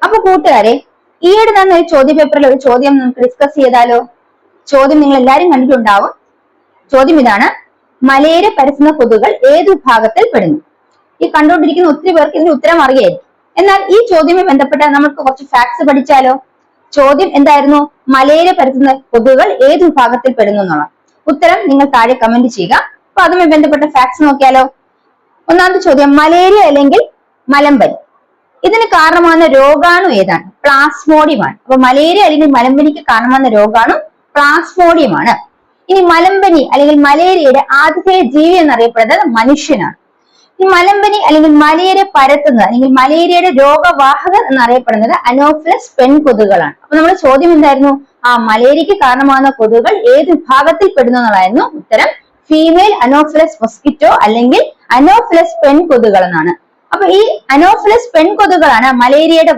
അപ്പൊ കൂട്ടുകാരെ, ഈയിടെ തന്നെ ഒരു ചോദ്യ പേപ്പറിൽ ഒരു ചോദ്യം നമുക്ക് ഡിസ്കസ് ചെയ്താലോ? ചോദ്യം നിങ്ങൾ എല്ലാരും കണ്ടിട്ടുണ്ടാവും. ചോദ്യം ഇതാണ്: മലേറിയ പരത്തുന്ന കൊതുകുകൾ ഏത് വിഭാഗത്തിൽ പെടുന്നു? ഈ കണ്ടുകൊണ്ടിരിക്കുന്ന ഒത്തിരി പേർക്ക് ഇതിന് ഉത്തരം അറിയായിരിക്കും. എന്നാൽ ഈ ചോദ്യവുമായി ബന്ധപ്പെട്ട നമുക്ക് കുറച്ച് ഫാക്ട്സ് പഠിച്ചാലോ? ചോദ്യം എന്തായിരുന്നു? മലേറിയ പരത്തുന്ന കൊതുകുകൾ ഏത് വിഭാഗത്തിൽ പെടുന്നു എന്നുള്ള ഉത്തരം നിങ്ങൾ താഴെ കമന്റ് ചെയ്യുക. അപ്പൊ അതുമായി ബന്ധപ്പെട്ട ഫാക്ട്സ് നോക്കിയാലോ? ഒന്നാമത്തെ ചോദ്യം: മലേറിയ അല്ലെങ്കിൽ മലമ്പനി, ഇതിന് കാരണമാകുന്ന രോഗാണു ഏതാണ്? പ്ലാസ്മോഡിയമാണ്. അപ്പൊ മലേറിയ അല്ലെങ്കിൽ മലമ്പനിക്ക് കാരണമാകുന്ന രോഗാണു പ്ലാസ്മോഡിയമാണ്. ഇനി മലമ്പനി അല്ലെങ്കിൽ മലേറിയയുടെ ആദ്യത്തെ ജീവി എന്നറിയപ്പെടുന്നത് മനുഷ്യനാണ്. ഈ മലമ്പനി അല്ലെങ്കിൽ മലേറിയ പരത്തുന്നത് അല്ലെങ്കിൽ മലേറിയയുടെ രോഗവാഹകർ എന്നറിയപ്പെടുന്നത് അനോഫിലസ് പെൺകൊതുകുകളാണ്. അപ്പൊ നമ്മുടെ ചോദ്യം എന്തായിരുന്നു? മലേറിയക്ക് കാരണമാകുന്ന കൊതുകുകൾ ഏത് വിഭാഗത്തിൽ പെടുന്നു എന്നുള്ളതായിരുന്നു ഉത്തരം. ഫീമെയിൽ അനോഫിലസ് മൊസ്കിറ്റോ അല്ലെങ്കിൽ അനോഫിലസ് പെൺകൊതുകുകൾ എന്നാണ്. അപ്പൊ ഈ അനോഫിലസ് പെൺകൊതുകുകളാണ് മലേറിയയുടെ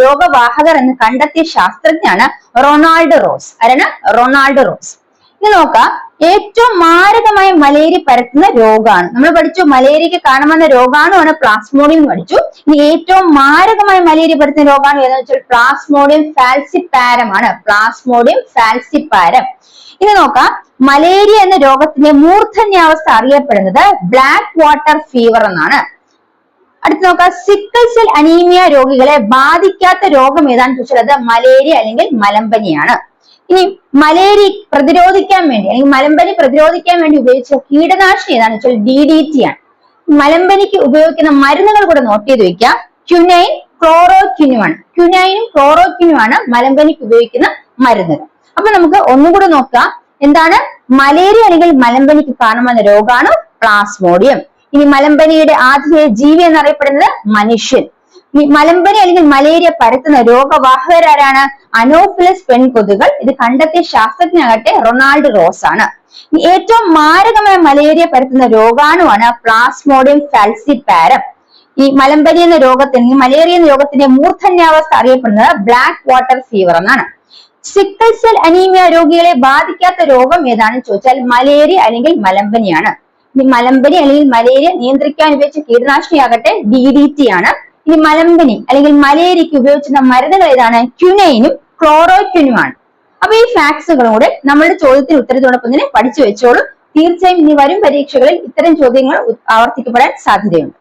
രോഗവാഹകർ എന്ന് കണ്ടെത്തിയ ശാസ്ത്രജ്ഞനാണ് റൊണാൾഡ് റോസ്. ആരാണ്? Ronald rose. ഇനി നോക്കാം, ഏറ്റവും മാരകമായ മലേറിയ പരത്തുന്ന രോഗാണു നമ്മൾ പഠിച്ചു. മലേറിയക്ക് കാരണമാകുന്ന രോഗാണുവാണ് പ്ലാസ്മോഡിയം എന്ന് പഠിച്ചു. ഇനി ഏറ്റവും മാരകമായ മലേറിയ പരത്തുന്ന രോഗാണു ഏതാണെന്ന് വെച്ചാൽ പ്ലാസ്മോഡിയം ഫാൽസിപ്പാരം ആണ്. Plasmodium falciparum. ഇനി നോക്കാം, മലേറിയ എന്ന രോഗത്തിന്റെ മൂർധന്യാവസ്ഥ അറിയപ്പെടുന്നത് ബ്ലാക്ക് വാട്ടർ ഫീവർ എന്നാണ്. അടുത്ത് നോക്കാം, സിക്കിൾ സെൽ അനീമിയ രോഗികളെ ബാധിക്കാത്ത രോഗം ഏതാണെന്ന് ചോദിച്ചാൽ അത് മലേറിയ അല്ലെങ്കിൽ മലമ്പനിയാണ്. ഇനി മലേറിയ പ്രതിരോധിക്കാൻ വേണ്ടി അല്ലെങ്കിൽ മലമ്പനി പ്രതിരോധിക്കാൻ വേണ്ടി ഉപയോഗിച്ച കീടനാശിനി ഏതാണെന്ന് വെച്ചാൽ DDT ആണ്. മലമ്പനിക്ക് ഉപയോഗിക്കുന്ന മരുന്നുകൾ കൂടെ നോട്ട് ചെയ്ത് വെക്കാം. ക്യുനൈൻ, ക്ലോറോക്വിനുമാണ്. ക്യുനൈനും ക്ലോറോക്വിനുമാണ് മലമ്പനിക്ക് ഉപയോഗിക്കുന്ന മരുന്നുകൾ. അപ്പൊ നമുക്ക് ഒന്നും കൂടെ നോക്കാം. എന്താണ്? മലേറിയ അല്ലെങ്കിൽ മലമ്പനിക്ക് കാരണമാകുന്ന രോഗാണു പ്ലാസ്മോഡിയം. ഇനി മലമ്പനിയുടെ ആദ്യത്തെ ജീവി എന്നറിയപ്പെടുന്നത് മനുഷ്യൻ. ഈ മലമ്പനി അല്ലെങ്കിൽ മലേറിയ പരത്തുന്ന രോഗവാഹകരാരാണ്? അനോഫിലസ് പെൺകൊതുകുകൾ. ഇത് കണ്ടെത്തിയ ശാസ്ത്രജ്ഞനാകട്ടെ റൊണാൾഡ് റോസ് ആണ്. ഏറ്റവും മാരകമായ മലേറിയ പരത്തുന്ന രോഗാണുവാണ് പ്ലാസ്മോഡിയം ഫാൽസിപ്പാരം. ഈ മലമ്പനി എന്ന രോഗത്തിന് മലേറിയ എന്ന രോഗത്തിന്റെ മൂർധന്യാവസ്ഥ അറിയപ്പെടുന്നത് ബ്ലാക്ക് വാട്ടർ ഫീവർ എന്നാണ്. സിക്കിൾ സെൽ അനീമിയ രോഗികളെ ബാധിക്കാത്ത രോഗം ഏതാണെന്ന് ചോദിച്ചാൽ മലേറിയ അല്ലെങ്കിൽ മലമ്പനിയാണ്. ഇനി മലമ്പനി അല്ലെങ്കിൽ മലേറിയ നിയന്ത്രിക്കാൻ ഉപയോഗിച്ച കീടനാശിനിയാകട്ടെ DDT ആണ്. ഇനി മലമ്പനി അല്ലെങ്കിൽ മലേറിയക്ക് ഉപയോഗിച്ചിരുന്ന മരുന്നുകൾ ഏതാണ്? ക്യുനൈനും ക്ലോറോക്വിനുമാണ്. അപ്പൊ ഈ ഫാക്ട്സുകളും കൂടെ നമ്മുടെ ചോദ്യത്തിന് ഉത്തരത്തോടൊപ്പം തന്നെ പഠിച്ചു വെച്ചോളൂ. തീർച്ചയായും ഇനി വരും പരീക്ഷകളിൽ ഇത്തരം ചോദ്യങ്ങൾ ആവർത്തിക്കപ്പെടാൻ സാധ്യതയുണ്ട്.